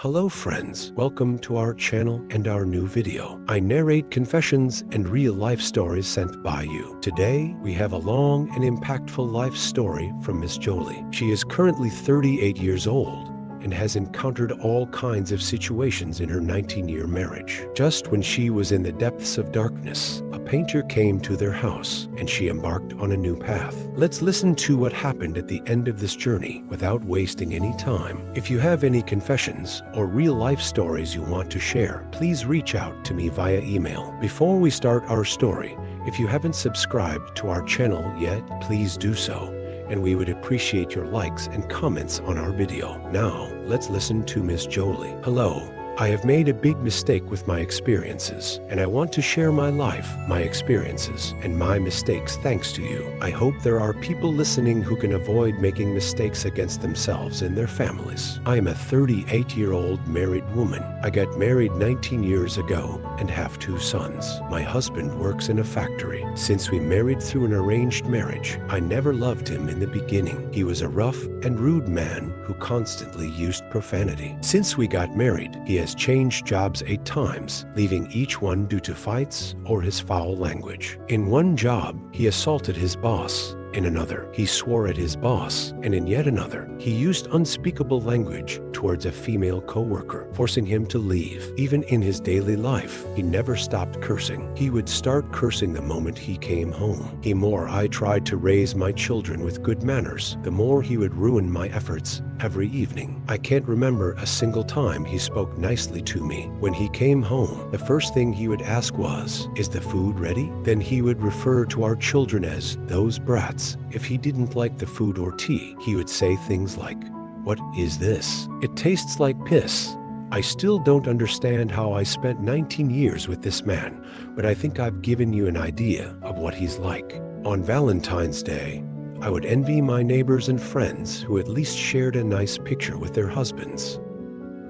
Hello friends, welcome to our channel and our new video. I narrate confessions and real-life stories sent by you. Today, we have a long and impactful life story from Miss Jolie. She is currently 38 years old and has encountered all kinds of situations in her 19-year marriage. Just when she was in the depths of darkness, a painter came to their house and she embarked on a new path. Let's listen to what happened at the end of this journey without wasting any time. If you have any confessions or real-life stories you want to share, please reach out to me via email. Before we start our story, if you haven't subscribed to our channel yet, please do so, and we would appreciate your likes and comments on our video. Now, let's listen to Miss Jolie. Hello. I have made a big mistake with my experiences, and I want to share my life, my experiences, and my mistakes thanks to you. I hope there are people listening who can avoid making mistakes against themselves and their families. I am a 38-year-old married woman. I got married 19 years ago and have 2 sons. My husband works in a factory. Since we married through an arranged marriage, I never loved him in the beginning. He was a rough and rude man who constantly used profanity. Since we got married, he has changed jobs 8 times, leaving each one due to fights or his foul language. In one job, he assaulted his boss. In another, he swore at his boss, and in yet another, he used unspeakable language towards a female co-worker, forcing him to leave. Even in his daily life, he never stopped cursing. He would start cursing the moment he came home. The more I tried to raise my children with good manners, the more he would ruin my efforts every evening. I can't remember a single time he spoke nicely to me. When he came home, the first thing he would ask was, "Is the food ready?" Then he would refer to our children as those brats. If he didn't like the food or tea, he would say things like, "What is this? It tastes like piss." I still don't understand how I spent 19 years with this man, but I think I've given you an idea of what he's like. On Valentine's Day, I would envy my neighbors and friends who at least shared a nice picture with their husbands.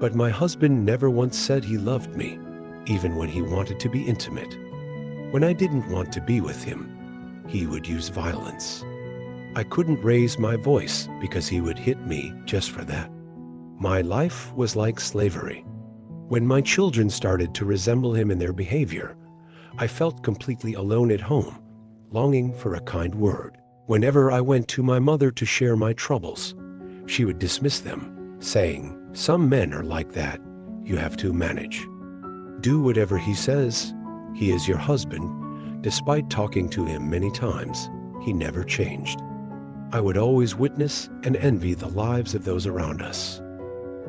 But my husband never once said he loved me, even when he wanted to be intimate. When I didn't want to be with him, he would use violence. I couldn't raise my voice because he would hit me just for that. My life was like slavery. When my children started to resemble him in their behavior, I felt completely alone at home, longing for a kind word. Whenever I went to my mother to share my troubles, she would dismiss them, saying, "Some men are like that. You have to manage. Do whatever he says. He is your husband." Despite talking to him many times, he never changed. I would always witness and envy the lives of those around us.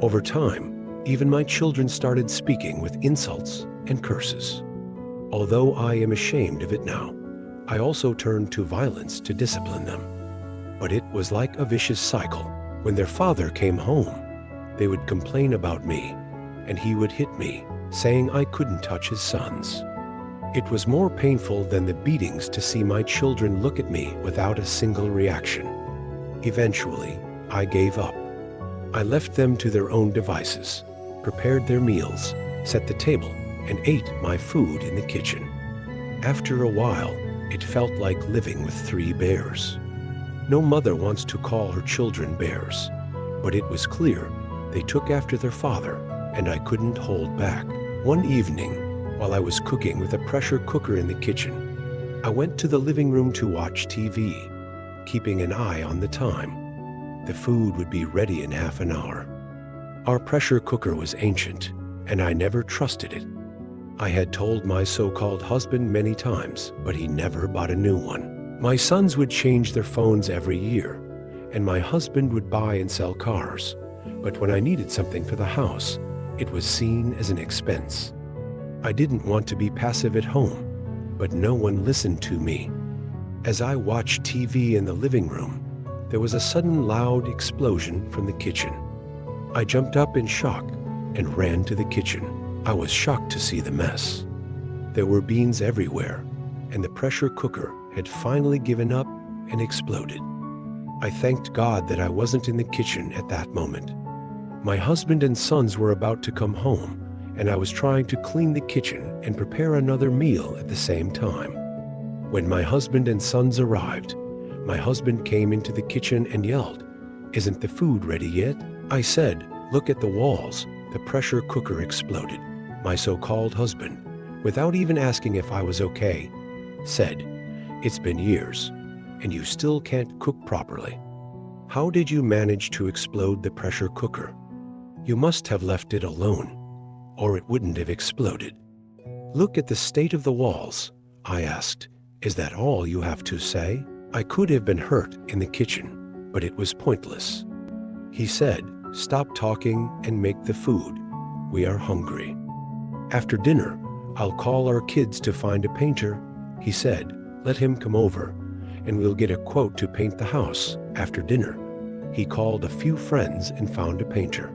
Over time, even my children started speaking with insults and curses. Although I am ashamed of it now, I also turned to violence to discipline them. But it was like a vicious cycle. When their father came home, they would complain about me, and he would hit me, saying I couldn't touch his sons. It was more painful than the beatings to see my children look at me without a single reaction. Eventually, I gave up. I left them to their own devices, prepared their meals, set the table, and ate my food in the kitchen. After a while, it felt like living with 3 bears. No mother wants to call her children bears, but it was clear they took after their father, and I couldn't hold back. One evening, while I was cooking with a pressure cooker in the kitchen, I went to the living room to watch TV, keeping an eye on the time. The food would be ready in half an hour. Our pressure cooker was ancient, and I never trusted it. I had told my so-called husband many times, but he never bought a new one. My sons would change their phones every year, and my husband would buy and sell cars. But when I needed something for the house, it was seen as an expense. I didn't want to be passive at home, but no one listened to me. As I watched TV in the living room, there was a sudden loud explosion from the kitchen. I jumped up in shock and ran to the kitchen. I was shocked to see the mess. There were beans everywhere, and the pressure cooker had finally given up and exploded. I thanked God that I wasn't in the kitchen at that moment. My husband and sons were about to come home, and I was trying to clean the kitchen and prepare another meal at the same time. When my husband and sons arrived, my husband came into the kitchen and yelled, "Isn't the food ready yet?" I said, "Look at the walls. The pressure cooker exploded. My so-called husband, without even asking if I was okay, said, "It's been years, and you still can't cook properly. How did you manage to explode the pressure cooker? You must have left it alone, or it wouldn't have exploded." "Look at the state of the walls," I asked. "Is that all you have to say?" I could have been hurt in the kitchen, but it was pointless. He said, "Stop talking and make the food. We are hungry." "After dinner, I'll call our kids to find a painter," he said. "Let him come over, and we'll get a quote to paint the house after dinner." He called a few friends and found a painter.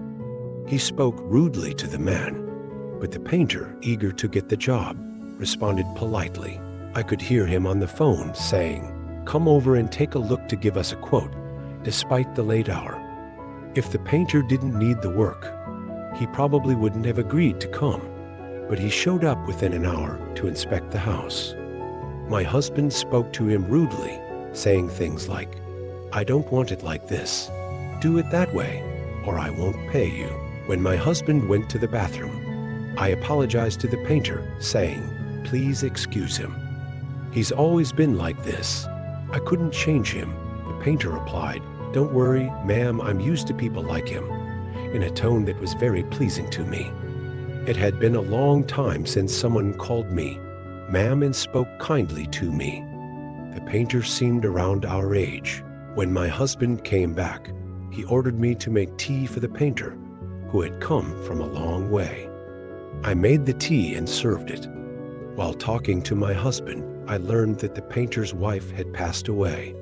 He spoke rudely to the man, but the painter, eager to get the job, responded politely. I could hear him on the phone saying, "Come over and take a look to give us a quote, despite the late hour." If the painter didn't need the work, he probably wouldn't have agreed to come, but he showed up within an hour to inspect the house. My husband spoke to him rudely, saying things like, "I don't want it like this. Do it that way, or I won't pay you." When my husband went to the bathroom, I apologized to the painter, saying, "Please excuse him. He's always been like this. I couldn't change him." The painter replied, "Don't worry, ma'am, I'm used to people like him," in a tone that was very pleasing to me. It had been a long time since someone called me ma'am and spoke kindly to me. The painter seemed around our age. When my husband came back, he ordered me to make tea for the painter, who had come from a long way. I made the tea and served it. While talking to my husband, I learned that the painter's wife had passed away.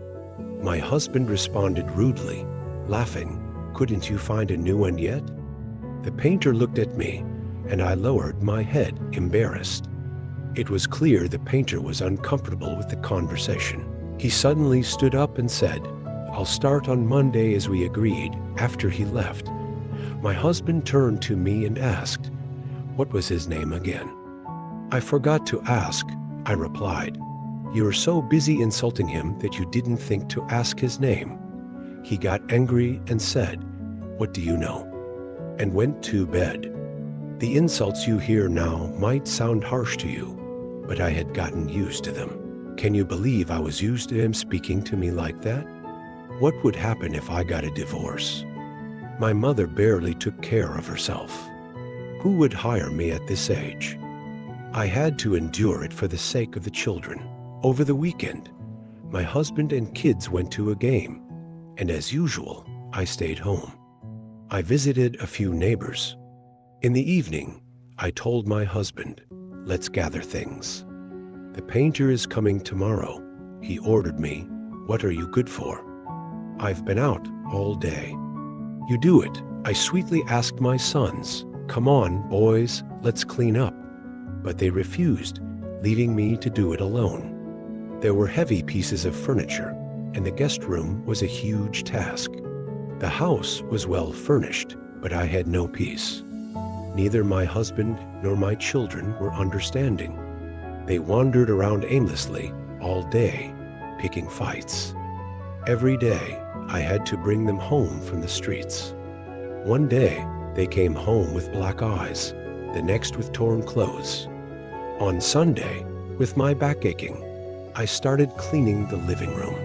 My husband responded rudely, laughing, "Couldn't you find a new one yet?" The painter looked at me, and I lowered my head, embarrassed. It was clear the painter was uncomfortable with the conversation. He suddenly stood up and said, "I'll start on Monday as we agreed." After he left, my husband turned to me and asked, "What was his name again?" "I forgot to ask," I replied. "You were so busy insulting him that you didn't think to ask his name." He got angry and said, "What do you know?" and went to bed. The insults you hear now might sound harsh to you, but I had gotten used to them. Can you believe I was used to him speaking to me like that? What would happen if I got a divorce? My mother barely took care of herself. Who would hire me at this age? I had to endure it for the sake of the children. Over the weekend, my husband and kids went to a game, and as usual, I stayed home. I visited a few neighbors. In the evening, I told my husband, "Let's gather things. The painter is coming tomorrow." He ordered me, "What are you good for?" "I've been out all day." "You do it," I sweetly asked my sons. "Come on, boys, let's clean up." But they refused, leaving me to do it alone. There were heavy pieces of furniture, and the guest room was a huge task. The house was well furnished, but I had no peace. Neither my husband nor my children were understanding. They wandered around aimlessly all day, picking fights. Every day, I had to bring them home from the streets. One day, they came home with black eyes, the next with torn clothes. On Sunday, with my back aching, I started cleaning the living room.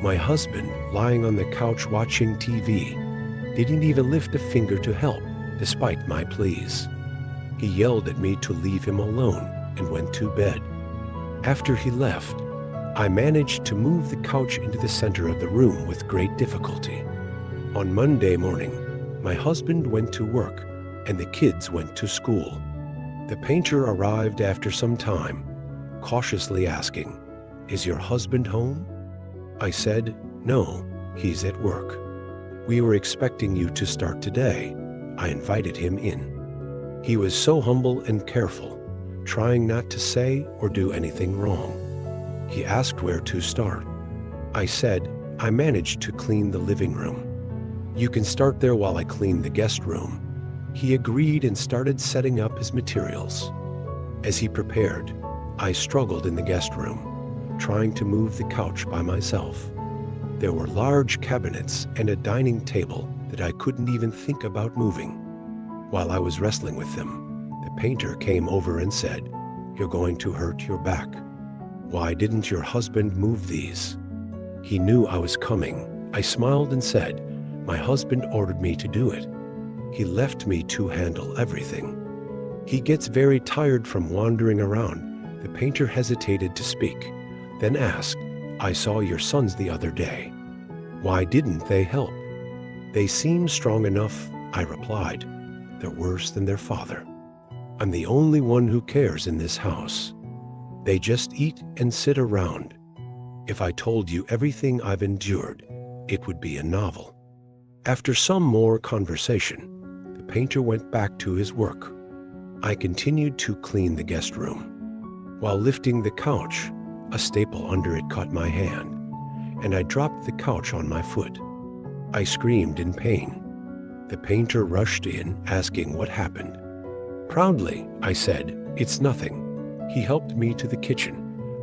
My husband, lying on the couch watching TV, didn't even lift a finger to help, despite my pleas. He yelled at me to leave him alone and went to bed. After he left, I managed to move the couch into the center of the room with great difficulty. On Monday morning, my husband went to work and the kids went to school. The painter arrived after some time, cautiously asking, "Is your husband home?" I said, "No, he's at work. We were expecting you to start today." I invited him in. He was so humble and careful, trying not to say or do anything wrong. He asked where to start. I said, "I managed to clean the living room. You can start there while I clean the guest room." He agreed and started setting up his materials. As he prepared, I struggled in the guest room, trying to move the couch by myself. There were large cabinets and a dining table that I couldn't even think about moving. While I was wrestling with them, the painter came over and said, "You're going to hurt your back. Why didn't your husband move these?" He knew I was coming. I smiled and said, "My husband ordered me to do it. He left me to handle everything. He gets very tired from wandering around." The painter hesitated to speak, then asked, "I saw your sons the other day. Why didn't they help?" "They seem strong enough," I replied. "They're worse than their father. I'm the only one who cares in this house. They just eat and sit around. If I told you everything I've endured, it would be a novel." After some more conversation, the painter went back to his work. I continued to clean the guest room. While lifting the couch, a staple under it caught my hand, and I dropped the couch on my foot. I screamed in pain. The painter rushed in, asking what happened. Proudly, I said, "It's nothing." He helped me to the kitchen,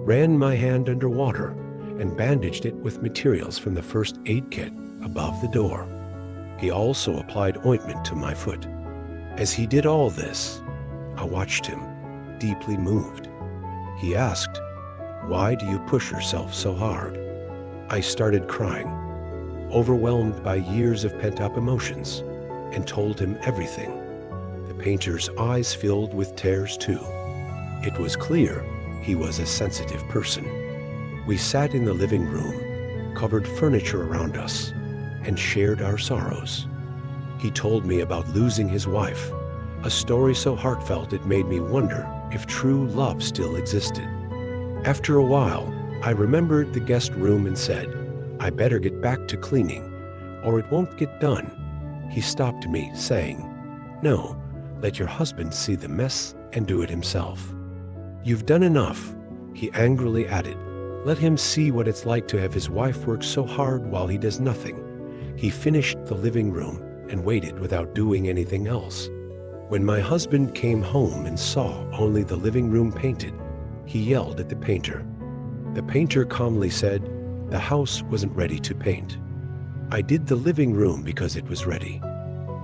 ran my hand under water, and bandaged it with materials from the first aid kit above the door. He also applied ointment to my foot. As he did all this, I watched him, deeply moved. He asked, "Why do you push yourself so hard?" I started crying, overwhelmed by years of pent-up emotions, and told him everything. The painter's eyes filled with tears too. It was clear he was a sensitive person. We sat in the living room, covered furniture around us, and shared our sorrows. He told me about losing his wife, a story so heartfelt it made me wonder if true love still existed. After a while, I remembered the guest room and said, "I better get back to cleaning, or it won't get done." He stopped me, saying, "No, let your husband see the mess and do it himself." "You've done enough," he angrily added. "Let him see what it's like to have his wife work so hard while he does nothing." He finished the living room and waited without doing anything else. When my husband came home and saw only the living room painted, he yelled at the painter. The painter calmly said, "The house wasn't ready to paint. I did the living room because it was ready.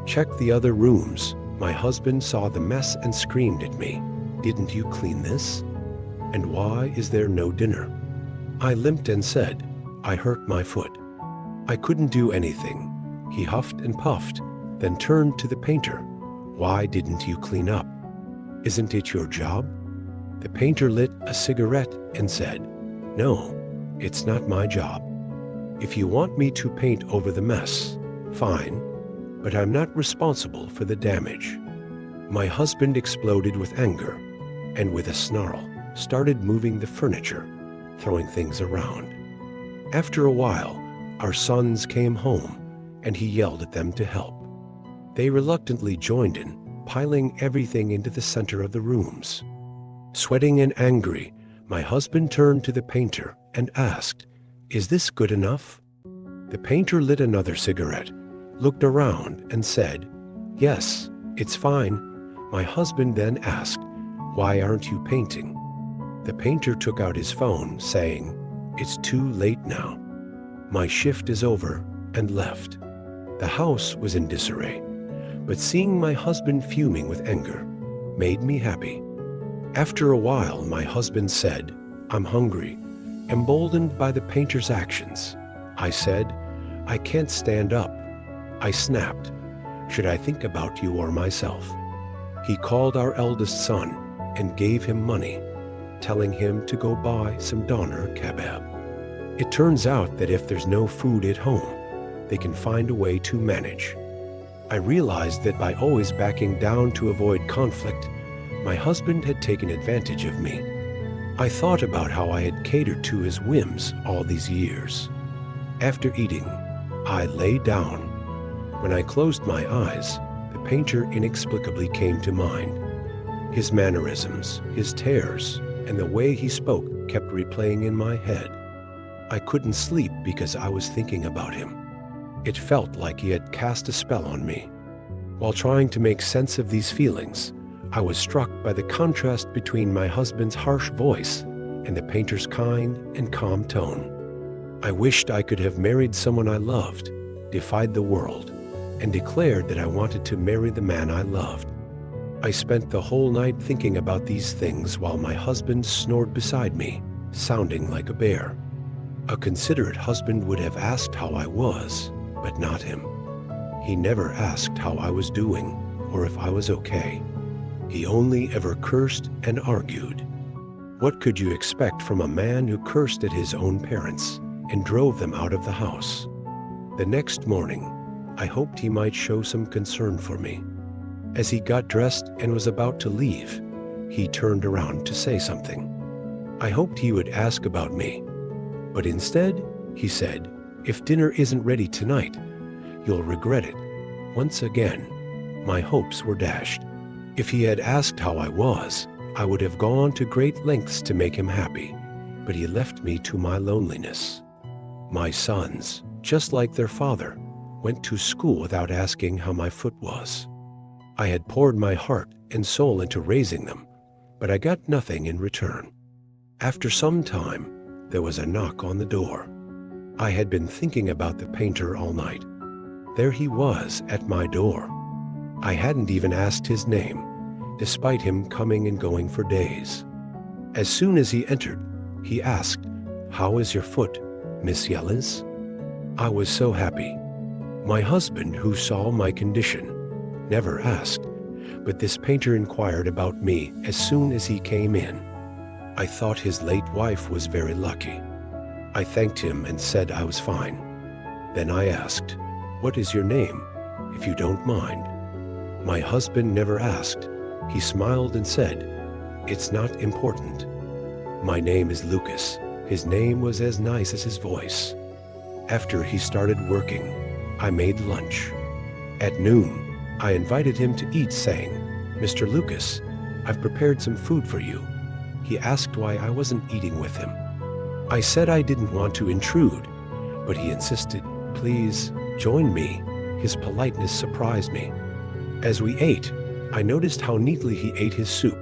Check the other rooms." My husband saw the mess and screamed at me, "Didn't you clean this? And why is there no dinner?" I limped and said, "I hurt my foot. I couldn't do anything." He huffed and puffed, then turned to the painter. "Why didn't you clean up? Isn't it your job?" The painter lit a cigarette and said, "No, it's not my job. If you want me to paint over the mess, fine, but I'm not responsible for the damage." My husband exploded with anger, and with a snarl, started moving the furniture, throwing things around. After a while, our sons came home, and he yelled at them to help. They reluctantly joined in, piling everything into the center of the rooms. Sweating and angry, my husband turned to the painter and asked, "Is this good enough?" The painter lit another cigarette, looked around, and said, "Yes, it's fine." My husband then asked, "Why aren't you painting?" The painter took out his phone, saying, "It's too late now. My shift is over," and left. The house was in disarray, but seeing my husband fuming with anger made me happy. After a while, my husband said, "I'm hungry," emboldened by the painter's actions. I said, "I can't stand up." I snapped, "Should I think about you or myself?" He called our eldest son and gave him money, telling him to go buy some doner kebab. It turns out that if there's no food at home, they can find a way to manage. I realized that by always backing down to avoid conflict, my husband had taken advantage of me. I thought about how I had catered to his whims all these years. After eating, I lay down. When I closed my eyes, the painter inexplicably came to mind. His mannerisms, his tears, and the way he spoke kept replaying in my head. I couldn't sleep because I was thinking about him. It felt like he had cast a spell on me. While trying to make sense of these feelings, I was struck by the contrast between my husband's harsh voice and the painter's kind and calm tone. I wished I could have married someone I loved, defied the world, and declared that I wanted to marry the man I loved. I spent the whole night thinking about these things while my husband snored beside me, sounding like a bear. A considerate husband would have asked how I was, but not him. He never asked how I was doing or if I was okay. He only ever cursed and argued. What could you expect from a man who cursed at his own parents and drove them out of the house? The next morning, I hoped he might show some concern for me. As he got dressed and was about to leave, he turned around to say something. I hoped he would ask about me, but instead, he said, "If dinner isn't ready tonight, you'll regret it." Once again, my hopes were dashed. If he had asked how I was, I would have gone to great lengths to make him happy, but he left me to my loneliness. My sons, just like their father, went to school without asking how my foot was. I had poured my heart and soul into raising them, but I got nothing in return. After some time, there was a knock on the door. I had been thinking about the painter all night. There he was at my door. I hadn't even asked his name, despite him coming and going for days. As soon as he entered, he asked, "How is your foot, Miss Yellis?" I was so happy. My husband, who saw my condition, never asked, but this painter inquired about me as soon as he came in. I thought his late wife was very lucky. I thanked him and said I was fine. Then I asked, "What is your name, if you don't mind?" My husband never asked. He smiled and said, "It's not important. My name is Lucas." His name was as nice as his voice. After he started working, I made lunch. At noon, I invited him to eat, saying, "Mr. Lucas, I've prepared some food for you." He asked why I wasn't eating with him. I said I didn't want to intrude, but he insisted, "Please, join me." His politeness surprised me. As we ate, I noticed how neatly he ate his soup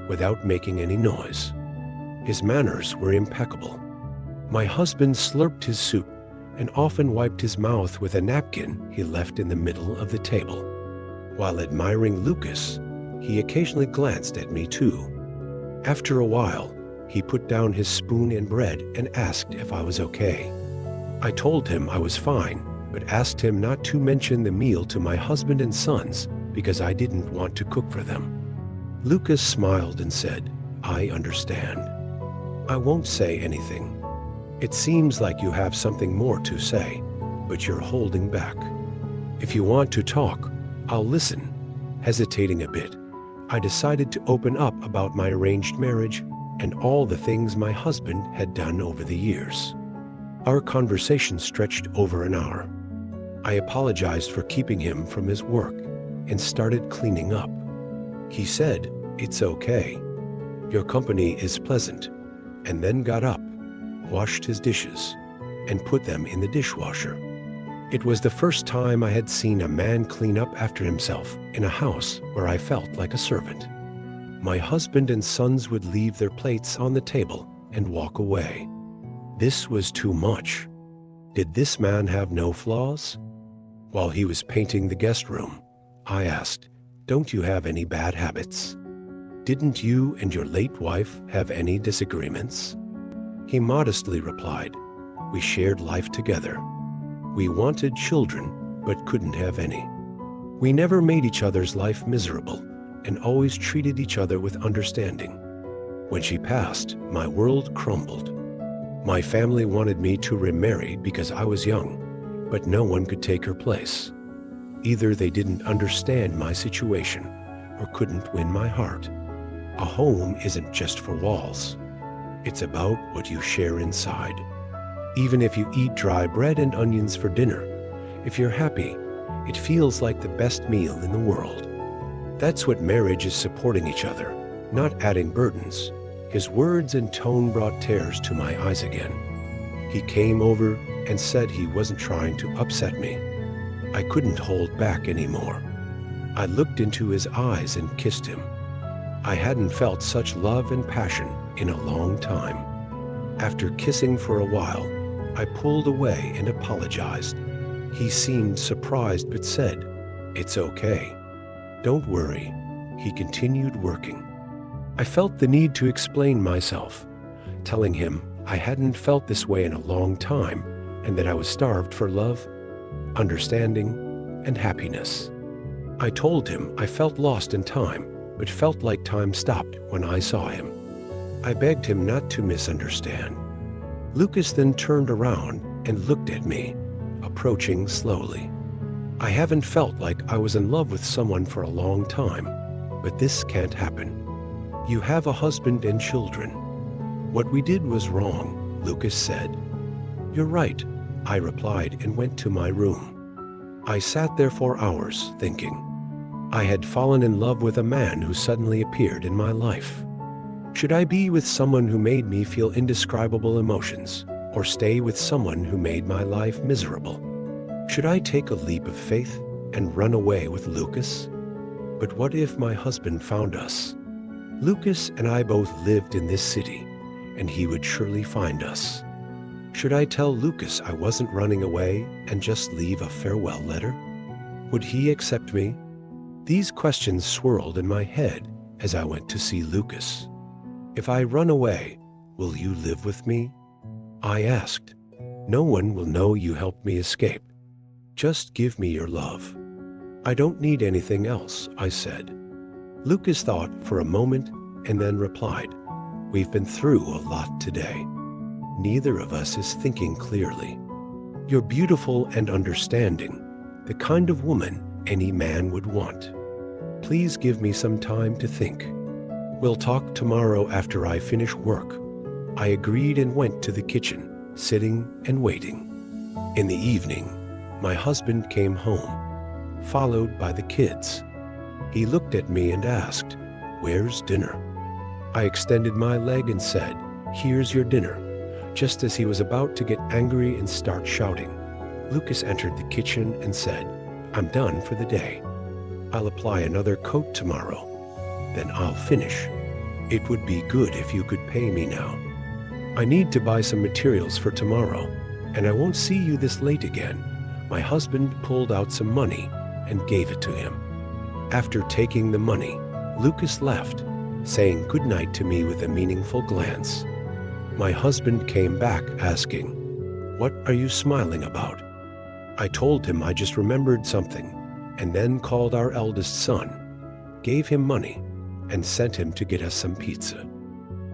without making any noise. His manners were impeccable. My husband slurped his soup and often wiped his mouth with a napkin he left in the middle of the table. While admiring Lucas, he occasionally glanced at me too. After a while, he put down his spoon and bread and asked if I was okay. I told him I was fine, but asked him not to mention the meal to my husband and sons because I didn't want to cook for them. Lucas smiled and said, "I understand. I won't say anything. It seems like you have something more to say, but you're holding back. If you want to talk, I'll listen." Hesitating a bit, I decided to open up about my arranged marriage and all the things my husband had done over the years. Our conversation stretched over an hour. I apologized for keeping him from his work and started cleaning up. He said, "It's okay. Your company is pleasant," and then got up, washed his dishes, and put them in the dishwasher. It was the first time I had seen a man clean up after himself in a house where I felt like a servant. My husband and sons would leave their plates on the table and walk away. This was too much. Did this man have no flaws? While he was painting the guest room, I asked, "Don't you have any bad habits? Didn't you and your late wife have any disagreements?" He modestly replied, "We shared life together. We wanted children, but couldn't have any. We never made each other's life miserable and always treated each other with understanding. When she passed, my world crumbled. My family wanted me to remarry because I was young, but no one could take her place. Either they didn't understand my situation or couldn't win my heart. A home isn't just for walls. It's about what you share inside. Even if you eat dry bread and onions for dinner, if you're happy, it feels like the best meal in the world. That's what marriage is, supporting each other, not adding burdens." His words and tone brought tears to my eyes again. He came over and said he wasn't trying to upset me. I couldn't hold back anymore. I looked into his eyes and kissed him. I hadn't felt such love and passion in a long time. After kissing for a while, I pulled away and apologized. He seemed surprised but said, "It's okay. Don't worry." He continued working. I felt the need to explain myself, telling him I hadn't felt this way in a long time and that I was starved for love, understanding, and happiness. I told him I felt lost in time, but felt like time stopped when I saw him. I begged him not to misunderstand. Lucas then turned around and looked at me, approaching slowly. I haven't felt like I was in love with someone for a long time, but this can't happen. You have a husband and children. What we did was wrong, Lucas said. You're right, I replied and went to my room. I sat there for hours thinking. I had fallen in love with a man who suddenly appeared in my life. Should I be with someone who made me feel indescribable emotions, or stay with someone who made my life miserable? Should I take a leap of faith and run away with Lucas? But what if my husband found us? Lucas and I both lived in this city, and he would surely find us. Should I tell Lucas I wasn't running away and just leave a farewell letter? Would he accept me? These questions swirled in my head as I went to see Lucas. If I run away, will you live with me? I asked. No one will know you helped me escape. Just give me your love. I don't need anything else, I said. Lucas thought for a moment and then replied, We've been through a lot today. Neither of us is thinking clearly. You're beautiful and understanding, the kind of woman any man would want. Please give me some time to think. We'll talk tomorrow after I finish work. I agreed and went to the kitchen, sitting and waiting. In the evening, my husband came home, followed by the kids. He looked at me and asked, Where's dinner? I extended my leg and said, Here's your dinner. Just as he was about to get angry and start shouting, Lucas entered the kitchen and said, I'm done for the day. I'll apply another coat tomorrow. Then I'll finish. It would be good if you could pay me now. I need to buy some materials for tomorrow, and I won't see you this late again. My husband pulled out some money and gave it to him. After taking the money, Lucas left, saying goodnight to me with a meaningful glance. My husband came back asking, What are you smiling about? I told him I just remembered something, and then called our eldest son, gave him money, and sent him to get us some pizza.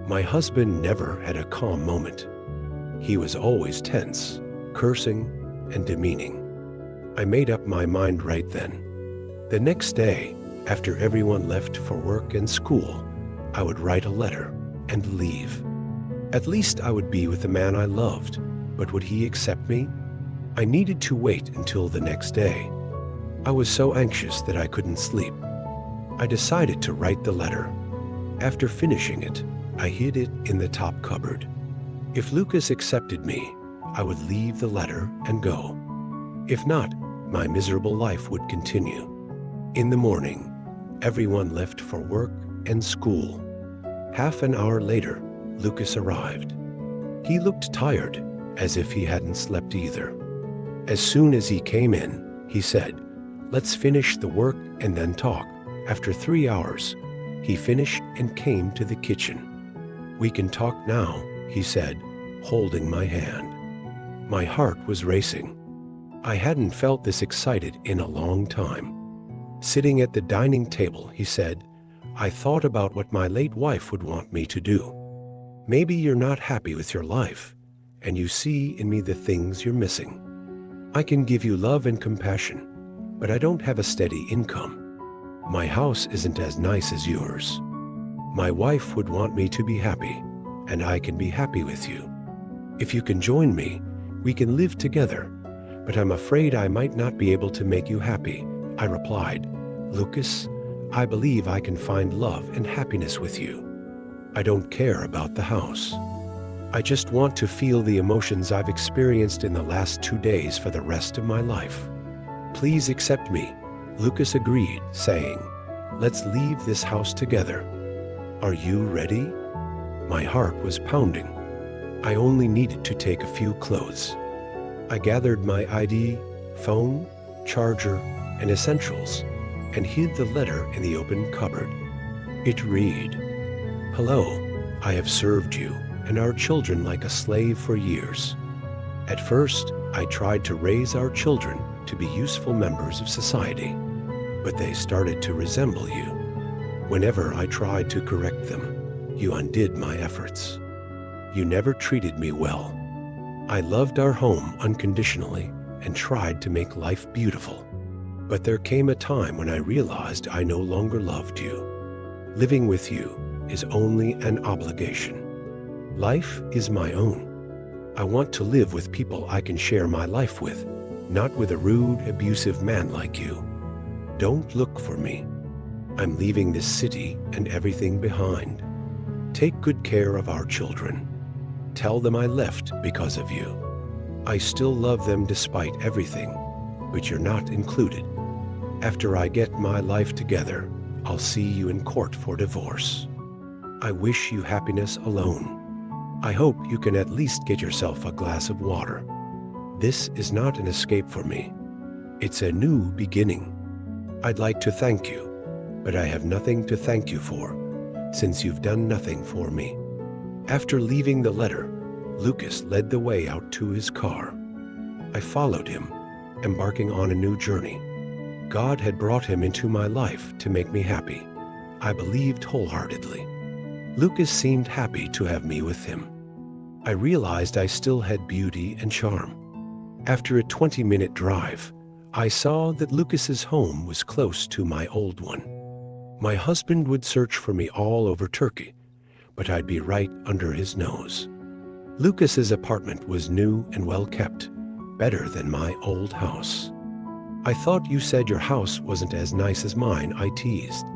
My husband never had a calm moment. He was always tense, cursing, and demeaning. I made up my mind right then. The next day, after everyone left for work and school, I would write a letter and leave. At least I would be with the man I loved, but would he accept me? I needed to wait until the next day. I was so anxious that I couldn't sleep. I decided to write the letter. After finishing it, I hid it in the top cupboard. If Lucas accepted me, I would leave the letter and go. If not, my miserable life would continue. In the morning, everyone left for work and school. Half an hour later, Lucas arrived. He looked tired, as if he hadn't slept either. As soon as he came in, he said, Let's finish the work and then talk. After 3 hours, he finished and came to the kitchen. We can talk now, he said, holding my hand. My heart was racing. I hadn't felt this excited in a long time. Sitting at the dining table, he said, I thought about what my late wife would want me to do. Maybe you're not happy with your life, and you see in me the things you're missing. I can give you love and compassion, but I don't have a steady income. My house isn't as nice as yours. My wife would want me to be happy, and I can be happy with you. If you can join me, we can live together, but I'm afraid I might not be able to make you happy. I replied, Lucas, I believe I can find love and happiness with you. I don't care about the house. I just want to feel the emotions I've experienced in the last 2 days for the rest of my life. Please accept me. Lucas agreed, saying, Let's leave this house together. Are you ready? My heart was pounding. I only needed to take a few clothes. I gathered my ID, phone, charger, and essentials, and hid the letter in the open cupboard. It read, "Hello, I have served you and our children like a slave for years. At first, I tried to raise our children to be useful members of society, but they started to resemble you. Whenever I tried to correct them, you undid my efforts. You never treated me well. I loved our home unconditionally and tried to make life beautiful. But there came a time when I realized I no longer loved you. Living with you is only an obligation. Life is my own. I want to live with people I can share my life with, not with a rude, abusive man like you. Don't look for me. I'm leaving this city and everything behind. Take good care of our children. Tell them I left because of you. I still love them despite everything, but you're not included. After I get my life together, I'll see you in court for divorce. I wish you happiness alone. I hope you can at least get yourself a glass of water. This is not an escape for me. It's a new beginning. I'd like to thank you, but I have nothing to thank you for, since you've done nothing for me." After leaving the letter, Lucas led the way out to his car. I followed him, embarking on a new journey. God had brought him into my life to make me happy. I believed wholeheartedly. Lucas seemed happy to have me with him. I realized I still had beauty and charm. After a 20-minute drive, I saw that Lucas's home was close to my old one. My husband would search for me all over Turkey, but I'd be right under his nose. Lucas's apartment was new and well kept, better than my old house. "I thought you said your house wasn't as nice as mine," I teased.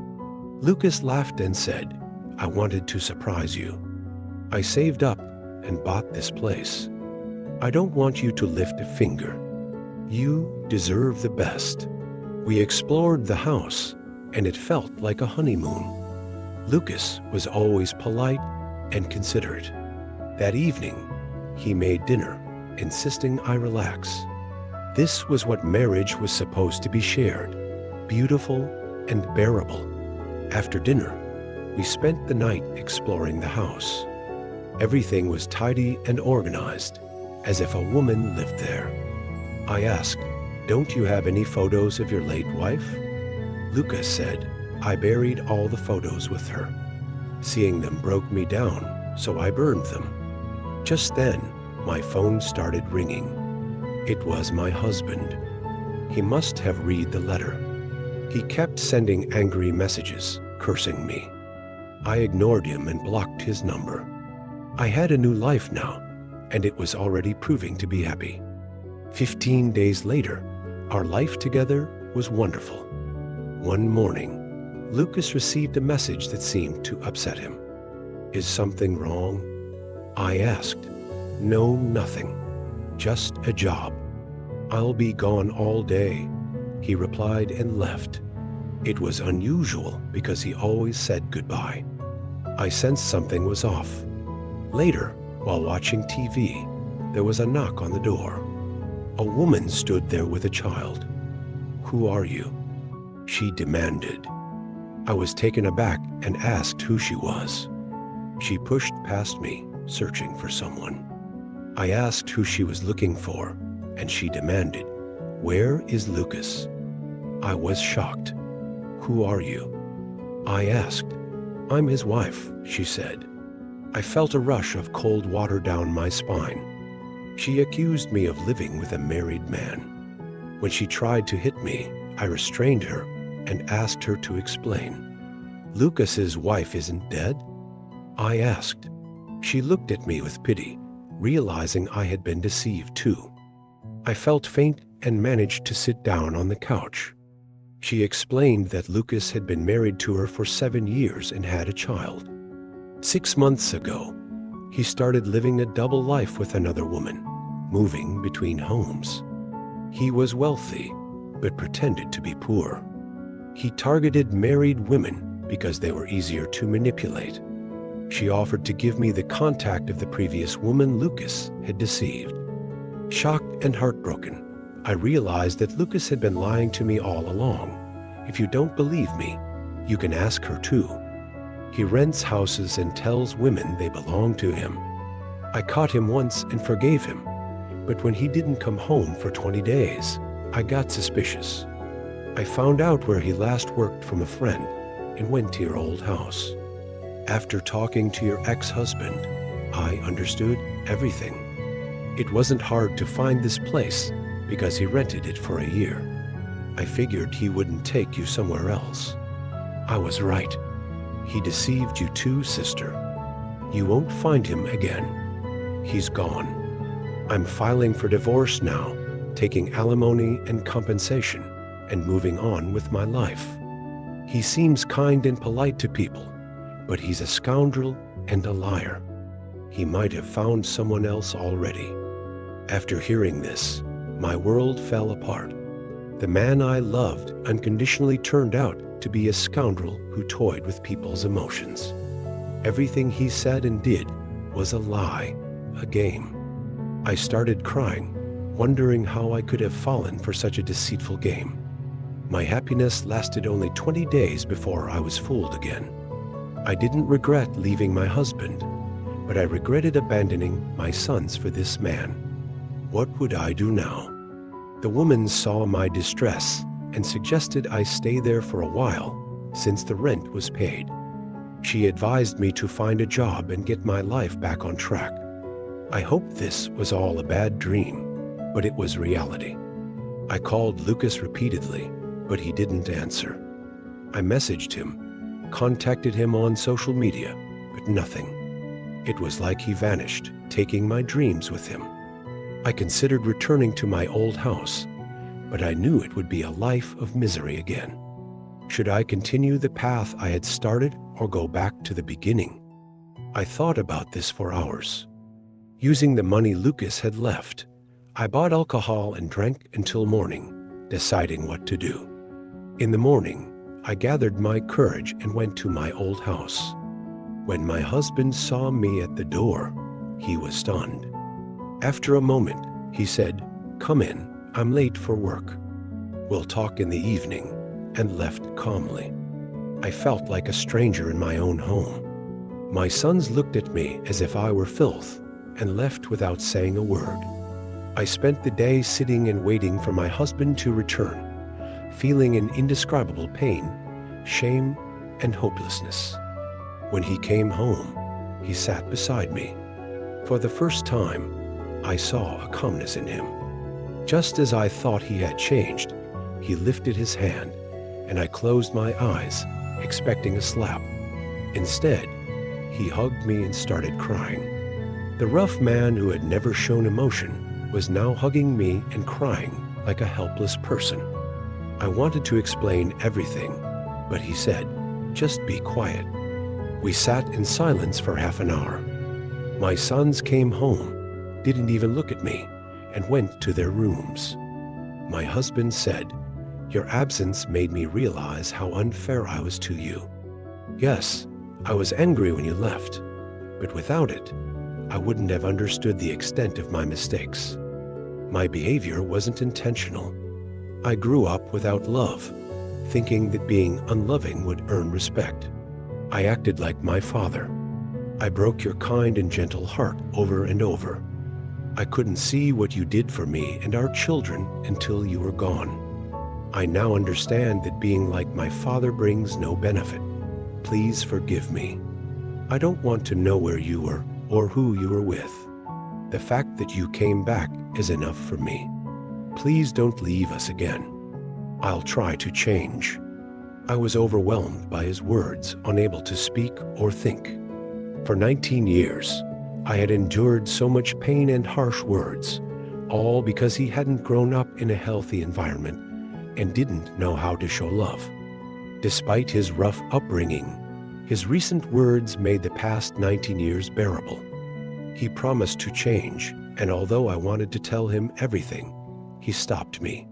Lucas laughed and said, "I wanted to surprise you. I saved up and bought this place. I don't want you to lift a finger. You deserve the best." We explored the house, and it felt like a honeymoon. Lucas was always polite and considerate. That evening, he made dinner, insisting I relax. This was what marriage was supposed to be: shared, beautiful, and bearable. After dinner, we spent the night exploring the house. Everything was tidy and organized, as if a woman lived there. I asked, "Don't you have any photos of your late wife?" Lucas said, "I buried all the photos with her. Seeing them broke me down, so I burned them." Just then, my phone started ringing. It was my husband. He must have read the letter. He kept sending angry messages, cursing me. I ignored him and blocked his number. I had a new life now, and it was already proving to be happy. 15 days later, our life together was wonderful. One morning, Lucas received a message that seemed to upset him. "Is something wrong?" I asked. "No, nothing. Just a job. I'll be gone all day," he replied and left. It was unusual because he always said goodbye. I sensed something was off. Later, while watching TV, there was a knock on the door. A woman stood there with a child. "Who are you?" she demanded. I was taken aback and asked who she was. She pushed past me, searching for someone. I asked who she was looking for, and she demanded, "Where is Lucas?" I was shocked. "Who are you?" I asked. "I'm his wife," she said. I felt a rush of cold water down my spine. She accused me of living with a married man. When she tried to hit me, I restrained her and asked her to explain. "Lucas's wife isn't dead?" I asked. She looked at me with pity, realizing I had been deceived too. I felt faint and managed to sit down on the couch. She explained that Lucas had been married to her for 7 years and had a child. 6 months ago, he started living a double life with another woman, moving between homes. He was wealthy, but pretended to be poor. He targeted married women because they were easier to manipulate. She offered to give me the contact of the previous woman Lucas had deceived. Shocked and heartbroken, I realized that Lucas had been lying to me all along. If you don't believe me, you can ask her too. He rents houses and tells women they belong to him. I caught him once and forgave him, but when he didn't come home for 20 days, I got suspicious. I found out where he last worked from a friend and went to your old house. After talking to your ex-husband, I understood everything. It wasn't hard to find this place because he rented it for a year. I figured he wouldn't take you somewhere else. I was right. He deceived you too, sister. You won't find him again. He's gone. I'm filing for divorce now, taking alimony and compensation, and moving on with my life. He seems kind and polite to people, but he's a scoundrel and a liar. He might have found someone else already. After hearing this, my world fell apart. The man I loved unconditionally turned out to be a scoundrel who toyed with people's emotions. Everything he said and did was a lie, a game. I started crying, wondering how I could have fallen for such a deceitful game. My happiness lasted only 20 days before I was fooled again. I didn't regret leaving my husband, but I regretted abandoning my sons for this man. What would I do now? The woman saw my distress and suggested I stay there for a while, since the rent was paid. She advised me to find a job and get my life back on track. I hoped this was all a bad dream, but it was reality. I called Lucas repeatedly, but he didn't answer. I messaged him, contacted him on social media, but nothing. It was like he vanished, taking my dreams with him. I considered returning to my old house, but I knew it would be a life of misery again. Should I continue the path I had started or go back to the beginning? I thought about this for hours. Using the money Lucas had left, I bought alcohol and drank until morning, deciding what to do. In the morning, I gathered my courage and went to my old house. When my husband saw me at the door, he was stunned. After a moment, he said, "Come in, I'm late for work. We'll talk in the evening," and left calmly. I felt like a stranger in my own home. My sons looked at me as if I were filth and left without saying a word. I spent the day sitting and waiting for my husband to return, feeling an indescribable pain, shame, and hopelessness. When he came home, he sat beside me. For the first time, I saw a calmness in him. Just as I thought he had changed, he lifted his hand, and I closed my eyes, expecting a slap. Instead, he hugged me and started crying. The rough man who had never shown emotion was now hugging me and crying like a helpless person. I wanted to explain everything, but he said, "Just be quiet." We sat in silence for half an hour. My sons came home, didn't even look at me, and went to their rooms. My husband said, "Your absence made me realize how unfair I was to you. Yes, I was angry when you left, but without it, I wouldn't have understood the extent of my mistakes. My behavior wasn't intentional. I grew up without love, thinking that being unloving would earn respect. I acted like my father. I broke your kind and gentle heart over and over. I couldn't see what you did for me and our children until you were gone. I now understand that being like my father brings no benefit. Please forgive me. I don't want to know where you were or who you were with. The fact that you came back is enough for me. Please don't leave us again. I'll try to change." I was overwhelmed by his words, unable to speak or think. For 19 years, I had endured so much pain and harsh words, all because he hadn't grown up in a healthy environment and didn't know how to show love. Despite his rough upbringing, his recent words made the past 19 years bearable. He promised to change, and although I wanted to tell him everything, he stopped me.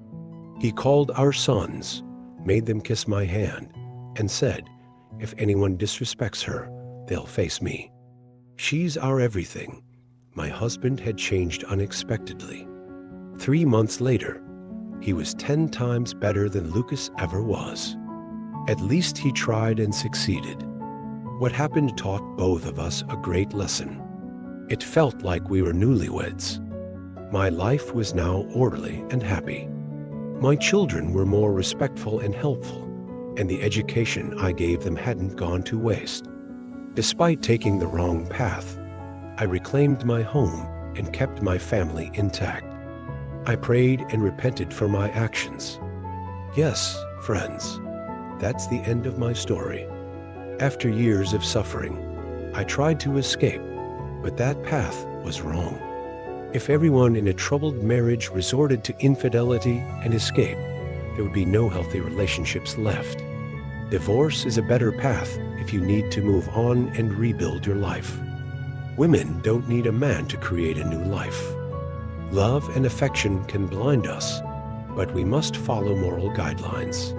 He called our sons, made them kiss my hand, and said, "If anyone disrespects her, they'll face me. She's our everything." My husband had changed unexpectedly. 3 months later, He was 10 times better than Lucas ever was. At least he tried and succeeded. What happened taught both of us a great lesson. It felt like we were newlyweds. My life was now orderly and happy. My children were more respectful and helpful, and the education I gave them hadn't gone to waste. Despite taking the wrong path, I reclaimed my home and kept my family intact. I prayed and repented for my actions. Yes, friends, that's the end of my story. After years of suffering, I tried to escape, but that path was wrong. If everyone in a troubled marriage resorted to infidelity and escape, there would be no healthy relationships left. Divorce is a better path if you need to move on and rebuild your life. Women don't need a man to create a new life. Love and affection can blind us, but we must follow moral guidelines.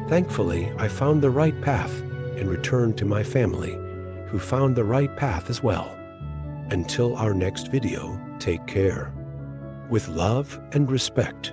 Thankfully, I found the right path and returned to my family, who found the right path as well. Until our next video, take care. With love and respect,